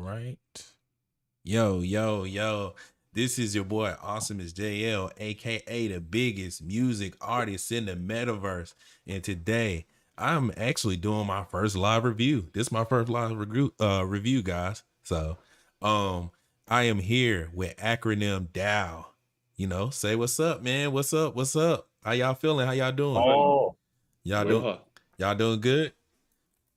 right. Yo, yo, yo. This is your boy Awesomeisjayell, aka the biggest music artist in the metaverse. And today I'm actually doing my first live review. This is my first live review, guys. So I am here with Acronym DAO. Say what's up, man. What's up? What's up? How y'all feeling? How y'all doing? Oh, Y'all doing Aloha. y'all doing good?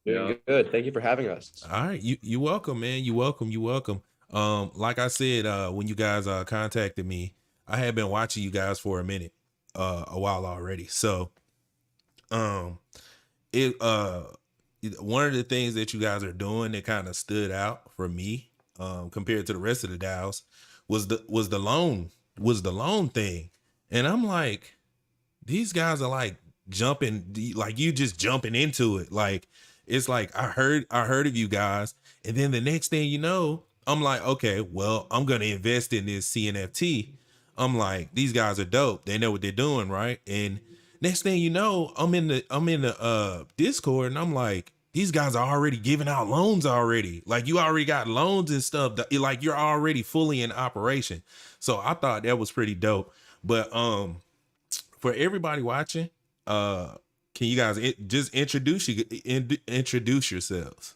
doing Yeah. good. Thank you for having us. All right, you welcome, man. You welcome, you welcome. Like I said, when you guys contacted me, I had been watching you guys for a minute, a while already. So, um, it one of the things that you guys are doing that kind of stood out for me, compared to the rest of the DAOs, was the loan thing, and I'm like, these guys are like jumping, like you just jumping into it. Like it's like I heard of you guys, and then the next thing you know, I'm like, okay, well, I'm gonna invest in this Cnft. I'm like, these guys are dope. They know what they're doing, right? And next thing you know, I'm in the Discord, and I'm like, these guys are already giving out loans already. Like you already got loans and stuff. Like you're already fully in operation. So I thought that was pretty dope. But for everybody watching, can you guys just introduce yourselves?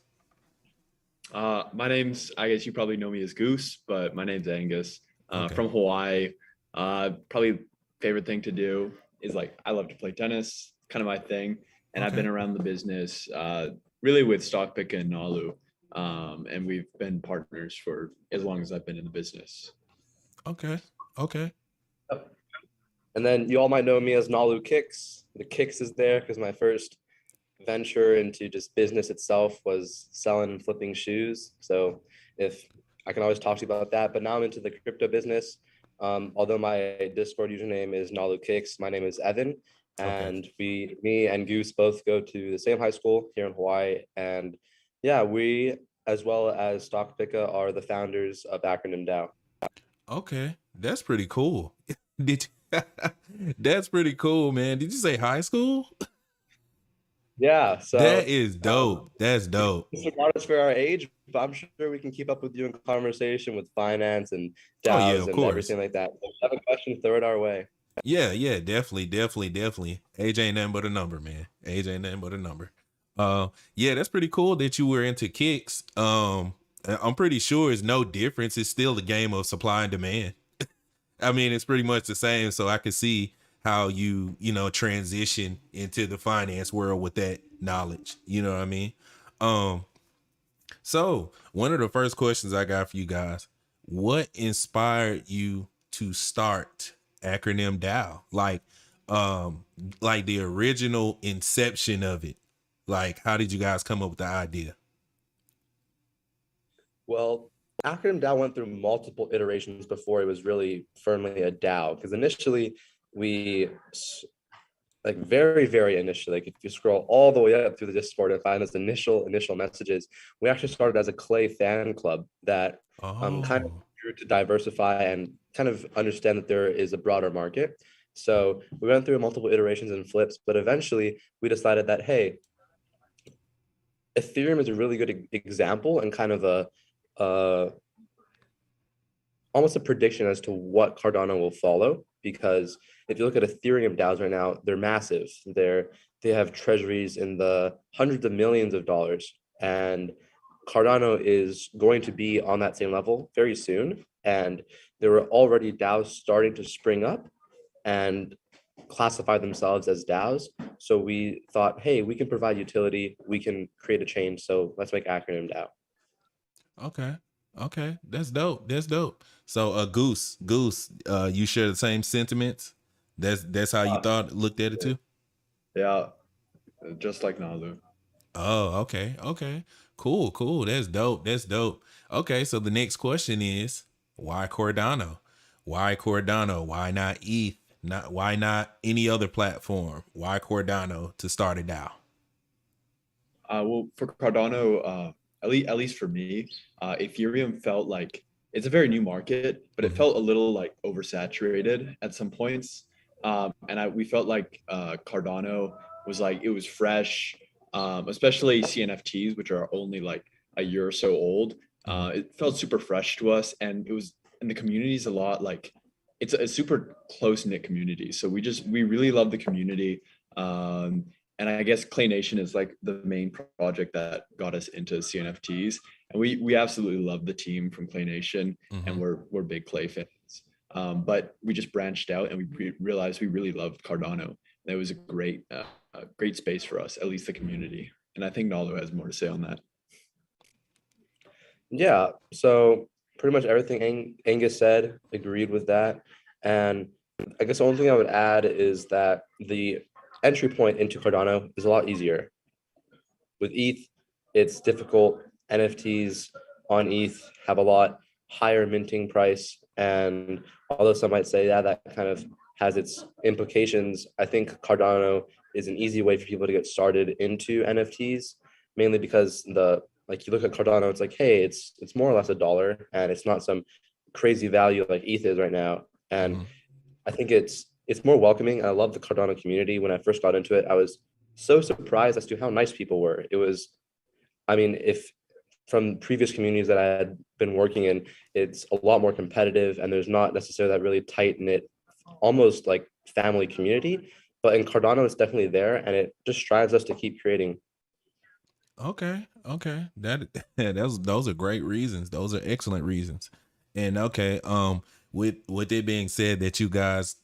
My name's, I guess you probably know me as Goose, but my name's Angus, Okay. from Hawaii. Probably favorite thing to do is like, I love to play tennis, kind of my thing. And I've Okay. been around the business, really with Stockpicker and Nalu. And we've been partners for as long as I've been in the business. Okay. Okay. And then you all might know me as Nalu Kicks. The Kicks is there because my first venture into just business itself was selling and flipping shoes. So if I can always talk to you about that, but now I'm into the crypto business. Although my Discord username is Nalu Kicks, my name is Evan. And me and Goose both go to the same high school here in Hawaii. And yeah, we, as well as Stockpicker, are the founders of Acronym DAO. Okay. That's pretty cool. Did That's pretty cool, man. Did you say high school? Yeah, so That is dope. That's dope. disregard us for our age, but I'm sure we can keep up with you in conversation with finance and Oh yeah, DAOs of and course. everything like that. So if you have a question, throw it our way. Yeah, definitely. Age ain't nothing but a number, man. Age ain't nothing but a number. Yeah, that's pretty cool that you were into kicks. I'm pretty sure it's no difference. It's still a game of supply and demand. I mean, it's pretty much the same. So I can see how you transition into the finance world with that knowledge. You know what I mean? So one of the first questions I got for you guys: what inspired you to start Acronym DAO? Like the original inception of it. Like, how did you guys come up with the idea? Well, Acronym DAO went through multiple iterations before it was really firmly a DAO. Because initially, we like very initially, like if you scroll all the way up through the Discord and find those initial messages, we actually started as a Clay fan club that kind of Oh, grew to diversify and kind of understand that there is a broader market. So we went through multiple iterations and flips, but eventually we decided that, hey, Ethereum is a really good example and kind of a almost a prediction as to what Cardano will follow. Because if you look at Ethereum DAOs right now, they're massive. They have treasuries in the hundreds of millions of dollars, and Cardano is going to be on that same level very soon. And there were already DAOs starting to spring up and classify themselves as DAOs. So we thought, hey, we can provide utility, we can create a change. So let's make Acronym DAO. okay. Okay. That's dope. That's dope. So Goose, you share the same sentiments? That's how you looked at it too? Yeah, just like Nalu. Oh, okay. Okay. Cool. That's dope. That's dope. Okay, so the next question is, why Cardano? Why Cardano? Why not ETH? Why not any other platform? Why Cardano to start it out? Well, for Cardano, at least for me, Ethereum felt like it's a very new market, but it Mhm. felt a little like oversaturated at some points. And we felt like Cardano was like, it was fresh, especially CNFTs, which are only like a year or so old. It felt super fresh to us, and the community is a lot like, it's a super close knit community. So we really love the community. And I guess Clay Nation is like the main project that got us into CNFTs. And we absolutely love the team from Clay Nation, and we're big Clay fans. But we just branched out, and we realized we really loved Cardano. And it was a great space for us, at least the community. And I think Nalo has more to say on that. Yeah, so pretty much everything Angus said, agreed with that. And I guess the only thing I would add is that the entry point into Cardano is a lot easier. With ETH, it's difficult. NFTs on ETH have a lot higher minting price. And although some might say, yeah, that kind of has its implications, I think Cardano is an easy way for people to get started into NFTs, mainly because like you look at Cardano, it's like, hey, it's more or less $1, and it's not some crazy value like ETH is right now. And I think it's more welcoming. I love the Cardano community. When I first got into it, I was so surprised as to how nice people were. It was, I mean, if from previous communities that I had been working in, it's a lot more competitive, and there's not necessarily that really tight knit, almost like family community. But in Cardano, it's definitely there, and it just drives us to keep creating. Okay. Those are great reasons. Those are excellent reasons. And okay, with it being said that you guys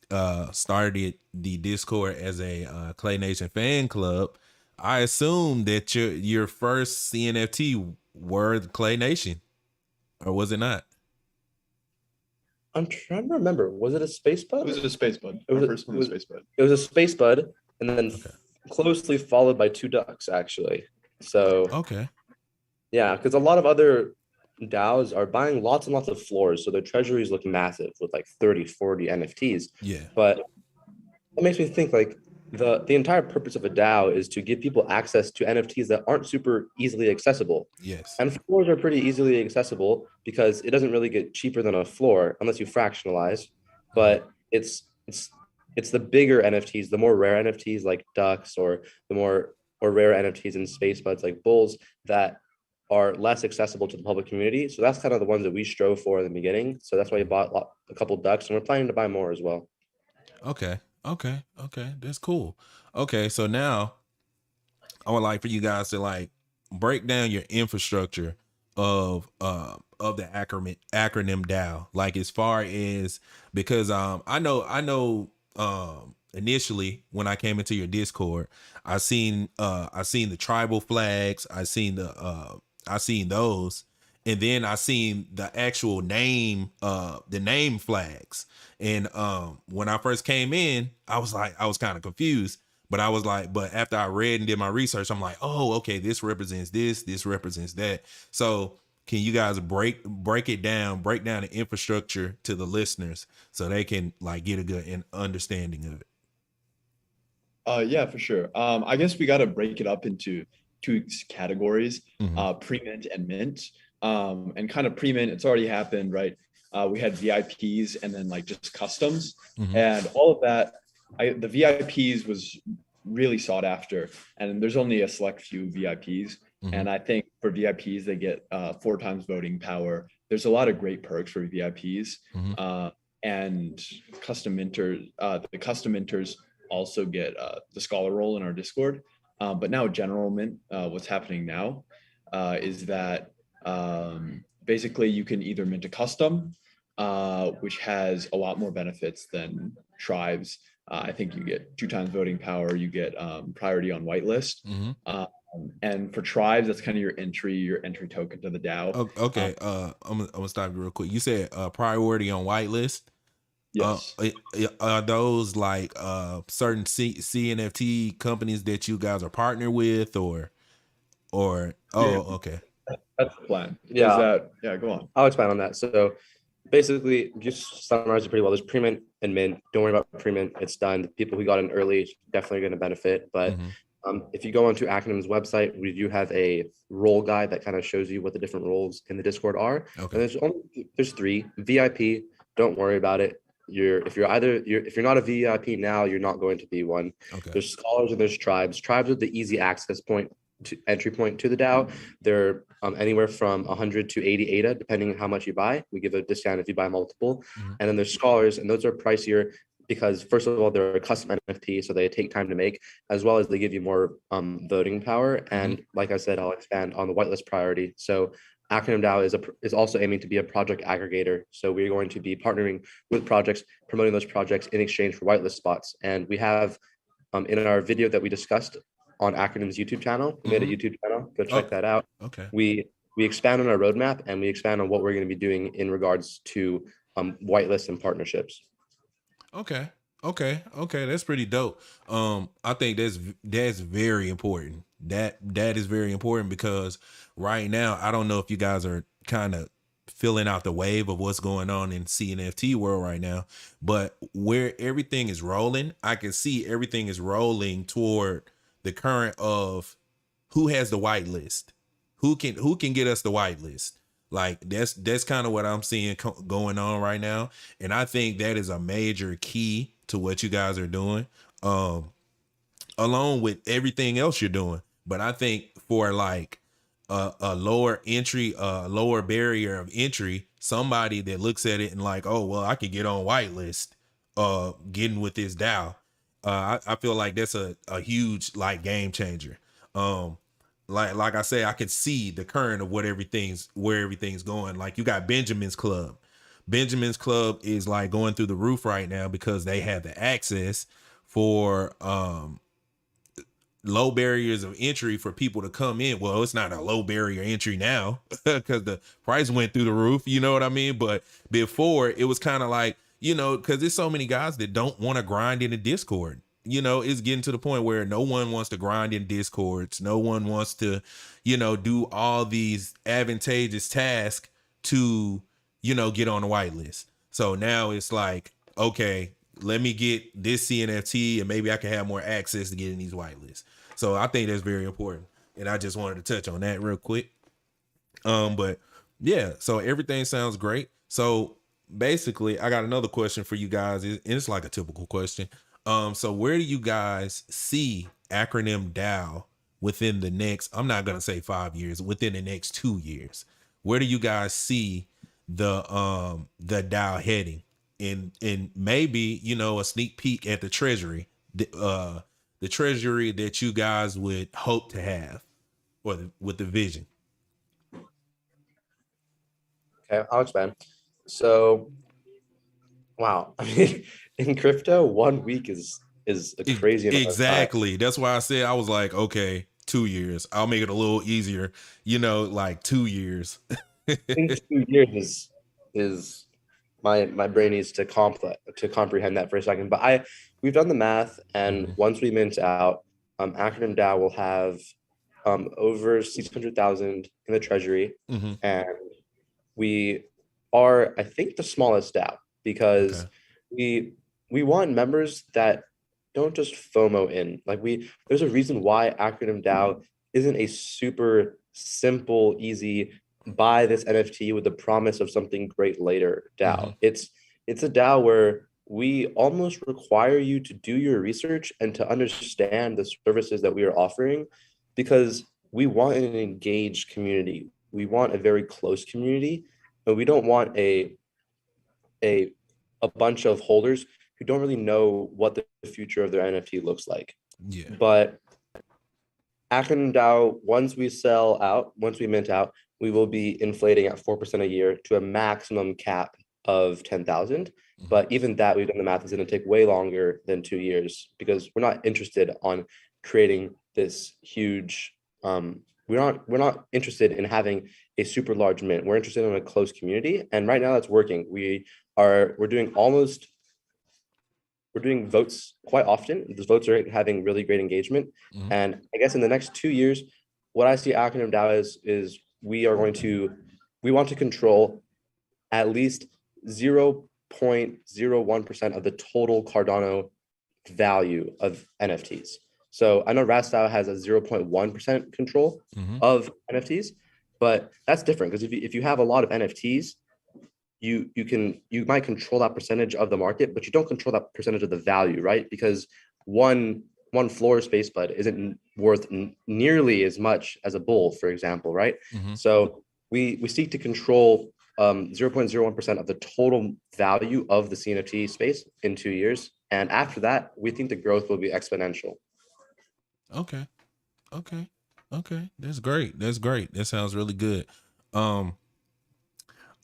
started the Discord as a Clay Nation fan club, I assume that your first CNFT were the Clay Nation, or was it not? I'm trying to remember. Was it a space bud? It was a space bud. It was, Our first one was space bud. It was a space bud, and then closely followed by 2 ducks, actually. So okay, yeah, because a lot of other DAOs are buying lots and lots of floors, so their treasuries look massive with like 30, 40 NFTs. yeah, But it makes me think like the entire purpose of a DAO is to give people access to NFTs that aren't super easily accessible. yes, And floors are pretty easily accessible because it doesn't really get cheaper than a floor unless you fractionalize. But it's the bigger NFTs, the more rare NFTs like ducks, or the more or rare NFTs in space buds like bulls, that are less accessible to the public community. So that's kind of the ones that we strove for in the beginning. So that's why we bought a couple ducks, and we're planning to buy more as well. okay, that's cool. Okay, so now I would like for you guys to like break down your infrastructure of the acronym DAO, like as far as, because I know initially when I came into your Discord, I seen the tribal flags, I seen those, and then I seen the actual name flags. And when I first came in, I was kind of confused. But I was like, but after I read and did my research, I'm like, oh, okay, this represents this represents that. So can you guys break down the infrastructure to the listeners so they can like get a good understanding of it? Yeah, for sure. I guess we got to break it up into 2 categories, pre-mint and mint. And kind of pre-mint, it's already happened, right? We had VIPs and then like just customs, and all of that. The VIPs was really sought after, and there's only a select few VIPs. And I think for VIPs, they get 4 times voting power. There's a lot of great perks for VIPs. And custom minters, the custom minters also get the scholar role in our Discord. But now general mint, what's happening now is that basically you can either mint a custom, which has a lot more benefits than tribes. I think you get 2 times voting power, you get priority on whitelist. And for tribes, that's kind of your entry token to the DAO. Okay, I'm gonna stop you real quick. You said priority on whitelist. Yes. Are those like certain CNFT companies that you guys are partnered with, or okay. That's the plan. Yeah. Go on. I'll expand on that. So basically, just summarize it pretty well. There's pre-mint and mint. Don't worry about pre-mint. It's done. The people who got in early definitely going to benefit. But if you go onto Acronym's website, we do have a role guide that kind of shows you what the different roles in the Discord are. Okay. And there's 3. VIP, don't worry about it. If you're not a VIP now, you're not going to be one. Okay. There's scholars and there's tribes. Tribes are the easy access point. entry point to the DAO. They're anywhere from 100 to 80 ADA, depending on how much you buy. We give a discount if you buy multiple. And then there's scholars, and those are pricier because, first of all, they're a custom NFT, so they take time to make, as well as they give you more voting power. And like I said, I'll expand on the whitelist priority. So Acronym DAO is also aiming to be a project aggregator. So we're going to be partnering with projects, promoting those projects in exchange for whitelist spots. And we have in our video that we discussed on Acronym's YouTube channel, we made a YouTube channel. Go check that out. Okay. We expand on our roadmap, and we expand on what we're going to be doing in regards to whitelists and partnerships. Okay. That's pretty dope. I think that's very important. That is very important because right now, I don't know if you guys are kind of filling out the wave of what's going on in CNFT world right now, but where everything is rolling, I can see everything is rolling toward the current of who has the whitelist, who can get us the whitelist. Like that's kind of what I'm seeing going on right now. And I think that is a major key to what you guys are doing, along with everything else you're doing. But I think for like a lower entry, lower barrier of entry, somebody that looks at it and like, oh, well, I could get on whitelist, getting with this DAO. I feel like that's a huge like game changer. Like I say, I can see the current of where everything's going. Like you got Benjamin's Club. Benjamin's Club is like going through the roof right now because they have the access for low barriers of entry for people to come in. Well, it's not a low barrier entry now because the price went through the roof. You know what I mean? But before it was kind of like, you know, because there's so many guys that don't want to grind in the Discord. You know, it's getting to the point where no one wants to grind in Discords. No one wants to, you know, do all these advantageous tasks to, you know, get on the whitelist. So now it's like, okay, let me get this CNFT and maybe I can have more access to getting these whitelists. So I think that's very important. And I just wanted to touch on that real quick. But yeah, so everything sounds great. So basically I got another question for you guys. And it's like a typical question. So where do you guys see Acronym DAO within the next, I'm not going to say 5 years, within the next 2 years? Where do you guys see the DAO heading? In maybe, you know, a sneak peek at the treasury, the treasury that you guys would hope to have, or with the vision. Okay, I'll expand. So, wow, I mean, in crypto, 1 week is a crazy amount of time. Exactly. That's why I said, I was like, okay, 2 years. I'll make it a little easier, you know, like 2 years. I think 2 years is my brain needs to comprehend that for a second. But we've done the math, and once we mint out, Acronym DAO will have over 600,000 in the treasury, and we are, I think, the smallest DAO because we want members that don't just FOMO in. Like there's a reason why Acronym DAO isn't a super simple, easy buy this NFT with the promise of something great later DAO. It's a DAO where we almost require you to do your research and to understand the services that we are offering, because we want an engaged community. We want a very close community, and we don't want a bunch of holders who don't really know what the future of their NFT looks like. Yeah. But Acronym DAO, once we mint out, we will be inflating at 4% a year to a maximum cap of 10,000. But even that, we've done the math, is going to take way longer than 2 years, because we're not interested on creating this huge. We're not interested in having a super large mint. We're interested in a close community, and right now that's working. We're doing votes quite often. Those votes are having really great engagement. And I guess in the next 2 years, what I see Acronym DAO is we want to control at least 0.01% of the total Cardano value of NFTs. So I know RASDAO has a 0.1% control of NFTs, but that's different, because if you have a lot of NFTs, you might control that percentage of the market, but you don't control that percentage of the value, right? Because one one floor space bud isn't worth nearly as much as a bull, for example, right? Mm-hmm. So we seek to control 0.01% of the total value of the CNFT space in 2 years. And after that, we think the growth will be exponential. Okay. Okay. Okay. That's great. That's great. That sounds really good. Um,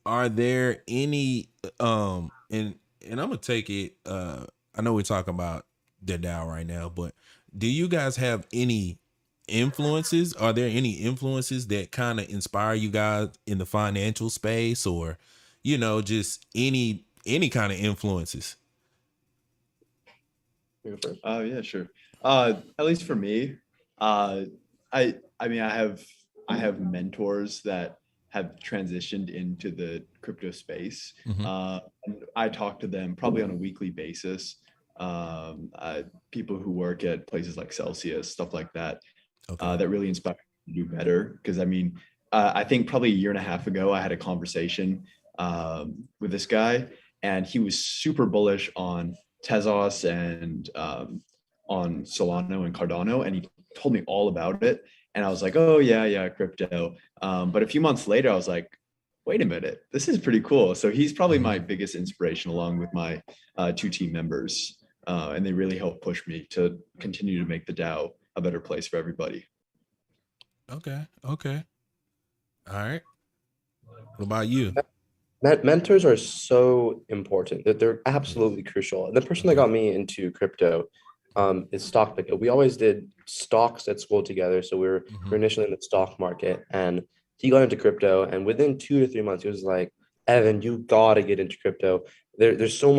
are there any and I'm gonna take it, I know we're talking about the DAO right now, but do you guys have any influences? Are there any influences that kind of inspire you guys in the financial space, or just any kind of influences? Oh yeah, sure. At least for me, I mean, I have mentors that have transitioned into the crypto space. Mm-hmm. And I talk to them probably on a weekly basis. People who work at places like Celsius, stuff like that, Okay. that really inspire me to do better. Because I mean, I think probably a year and a half ago, I had a conversation with this guy, and he was super bullish on Tezos and on Solano and Cardano, and he told me all about it. And I was like, oh yeah, crypto. But a few months later, I was like, wait a minute, this is pretty cool. So he's probably my biggest inspiration, along with my two team members, and they really help push me to continue to make the DAO a better place for everybody. Okay. Okay. All right. What about you? Mentors are so important, that they're absolutely crucial. And the person that Okay. got me into crypto is stock picker. We always did stocks at school together. So we were initially in the stock market, and he got into crypto. And within 2 to 3 months, he was like, Evan, you gotta get into crypto. There's so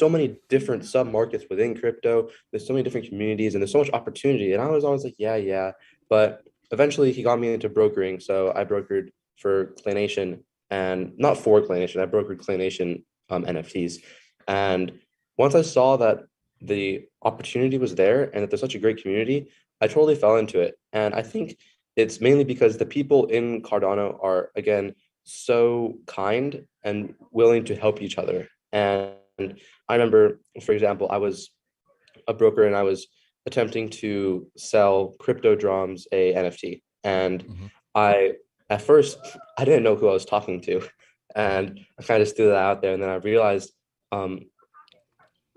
many different sub markets within crypto. There's so many different communities, and there's so much opportunity. And I was always like, yeah. But eventually he got me into brokering. So I brokered for Claynation, and not for Claynation, I brokered Claynation NFTs. And once I saw that the opportunity was there and that there's such a great community, I totally fell into it. And I think it's mainly because the people in Cardano are, again, so kind and willing to help each other. And I remember, for example, I was a broker and I was attempting to sell Crypto Drums a NFT. And I, at first, I didn't know who I was talking to. And I kind of just threw that out there. And then I realized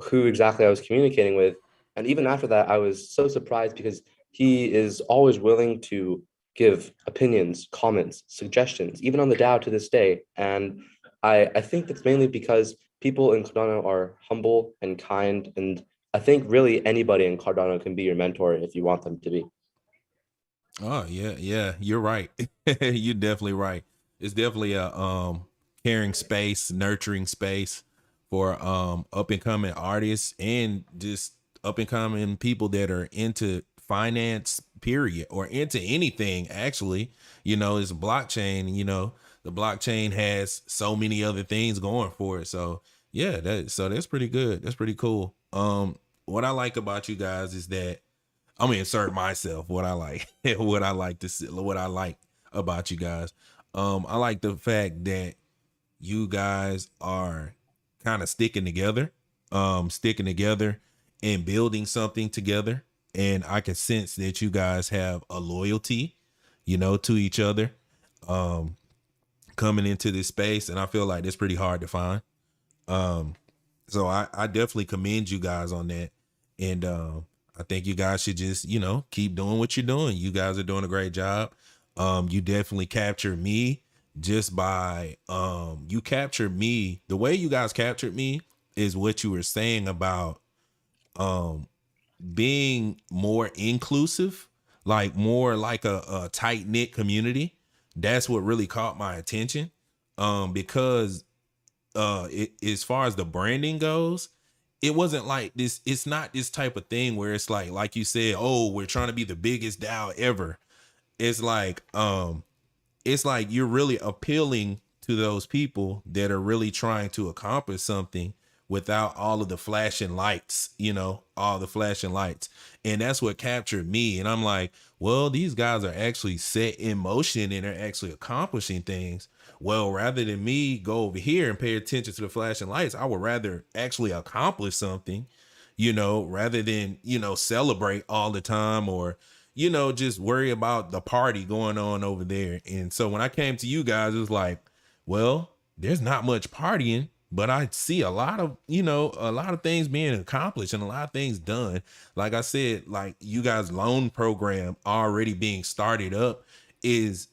who exactly I was communicating with. And even after that, I was so surprised because he is always willing to give opinions, comments, suggestions, even on the DAO to this day. And I think that's mainly because people in Cardano are humble and kind. And I think really anybody in Cardano can be your mentor if you want them to be. Oh yeah, you're right. You're definitely right. It's definitely a caring space, nurturing space for up and coming artists and just up and coming people that are into finance, period, or into anything actually. It's blockchain, the blockchain has so many other things going for it. So yeah, that's pretty good. That's pretty cool. What I like about you guys is that I'm gonna insert myself, what I like, what I like to see, what I like about you guys. I like the fact that you guys are kind of sticking together and building something together. And I can sense that you guys have a loyalty, to each other, coming into this space. And I feel like that's pretty hard to find. So I definitely commend you guys on that. And I think you guys should just, keep doing what you're doing. You guys are doing a great job. You definitely captured me just by you captured me. The way you guys captured me is what you were saying about being more inclusive, like more like a tight-knit community. That's what really caught my attention. Because as far as the branding goes, it wasn't like this. It's not this type of thing where it's like you said, oh, we're trying to be the biggest DAO ever. It's like you're really appealing to those people that are really trying to accomplish something without all of the flashing lights, all the flashing lights. And that's what captured me. And I'm like, well, these guys are actually set in motion and are actually accomplishing things. Well, rather than me go over here and pay attention to the flashing lights, I would rather actually accomplish something, rather than, celebrate all the time, or, just worry about the party going on over there. And so when I came to you guys, it was like, well, there's not much partying, but I see a lot of, a lot of things being accomplished and a lot of things done. Like I said, like you guys' loan program already being started up is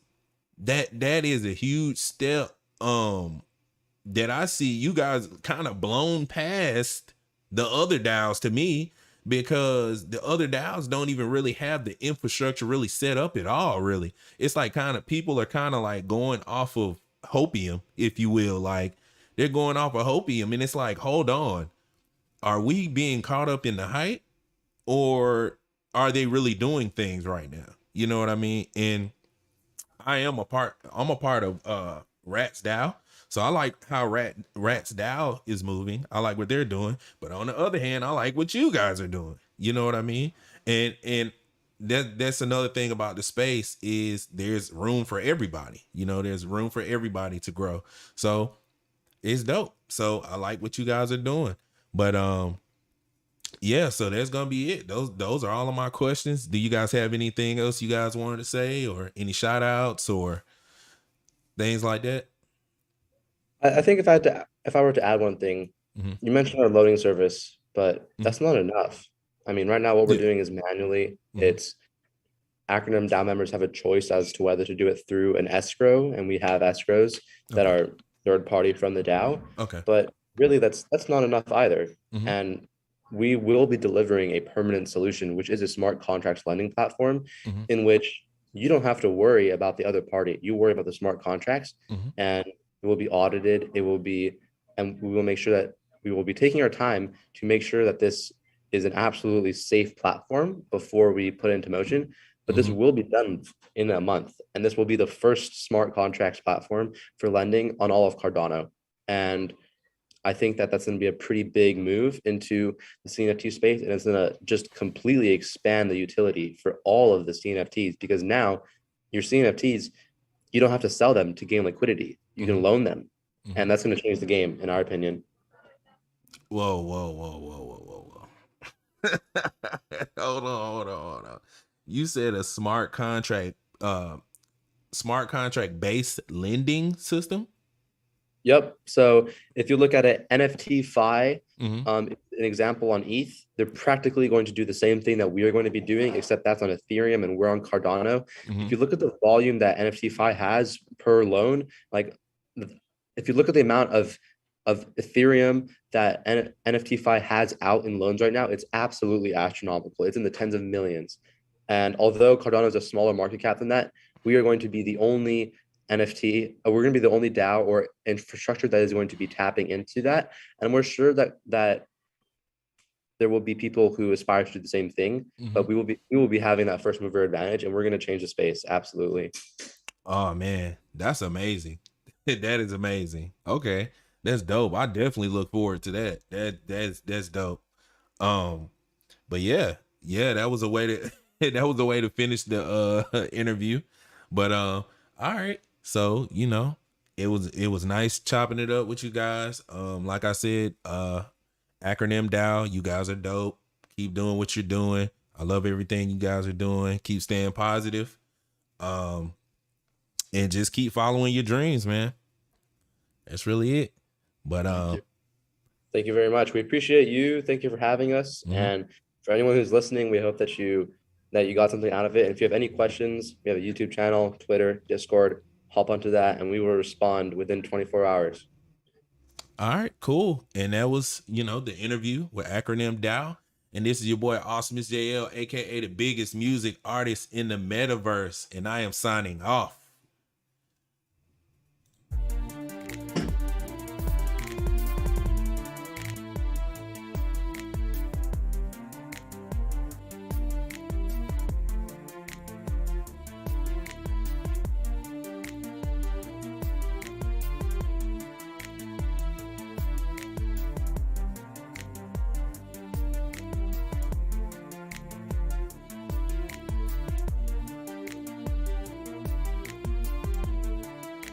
that is a huge step. That I see you guys kind of blown past the other DAOs to me, because the other DAOs don't even really have the infrastructure really set up at all. Really. It's like people are kind of like going off of hopium, if you will. Like they're going off of hopium, and it's like, hold on, are we being caught up in the hype, or are they really doing things right now? You know what I mean? And I'm a part of Rats DAO. So I like how Rats DAO is moving. I like what they're doing. But on the other hand, I like what you guys are doing. You know what I mean? And that's another thing about the space, is there's room for everybody. There's room for everybody to grow. So it's dope. So I like what you guys are doing. But yeah, so that's gonna be it. Those are all of my questions. Do you guys have anything else you guys wanted to say, or any shout outs or things like that? I think if I were to add one thing, you mentioned our loading service, but that's not enough. I mean, right now what we're doing is manually. It's Acronym DAO members have a choice as to whether to do it through an escrow, and we have escrows that are third party from the DAO. Okay. But really, that's not enough either. And we will be delivering a permanent solution, which is a smart contracts lending platform, in which you don't have to worry about the other party. You worry about the smart contracts, and it will be audited. And we will make sure that we will be taking our time to make sure that this is an absolutely safe platform before we put it into motion. But this will be done in a month, and this will be the first smart contracts platform for lending on all of Cardano. And I think that that's going to be a pretty big move into the CNFT space, and it's going to just completely expand the utility for all of the CNFTs, because now your CNFTs, you don't have to sell them to gain liquidity. You can loan them, and that's going to change the game, in our opinion. Whoa. Hold on. You said a smart contract based lending system? Yep. So if you look at it, NFT Fi, an example on ETH, they're practically going to do the same thing that we are going to be doing, except that's on Ethereum and we're on Cardano. If you look at the volume that NFT Fi has per loan, like if you look at the amount of Ethereum that NFT Fi has out in loans right now, it's absolutely astronomical. It's in the tens of millions. And although Cardano is a smaller market cap than that, we are going to be the only NFT, we're going to be the only DAO or infrastructure that is going to be tapping into that. And we're sure that there will be people who aspire to do the same thing, but we will be having that first mover advantage, and we're going to change the space. Absolutely. Oh man, that's amazing. That is amazing. Okay. That's dope. I definitely look forward to that. That's dope. But yeah, that was a way to finish the interview. But all right. So, it was nice chopping it up with you guys. Like I said, Acronym DAO, you guys are dope. Keep doing what you're doing. I love everything you guys are doing. Keep staying positive. And just keep following your dreams, man. That's really it. But thank you very much. We appreciate you. Thank you for having us. And for anyone who's listening, we hope that you got something out of it. And if you have any questions, we have a YouTube channel, Twitter, Discord, hop onto that, and we will respond within 24 hours. All right, cool. And that was, the interview with Acronym DAO. And this is your boy Awesomeisjayell, aka the biggest music artist in the metaverse. And I am signing off.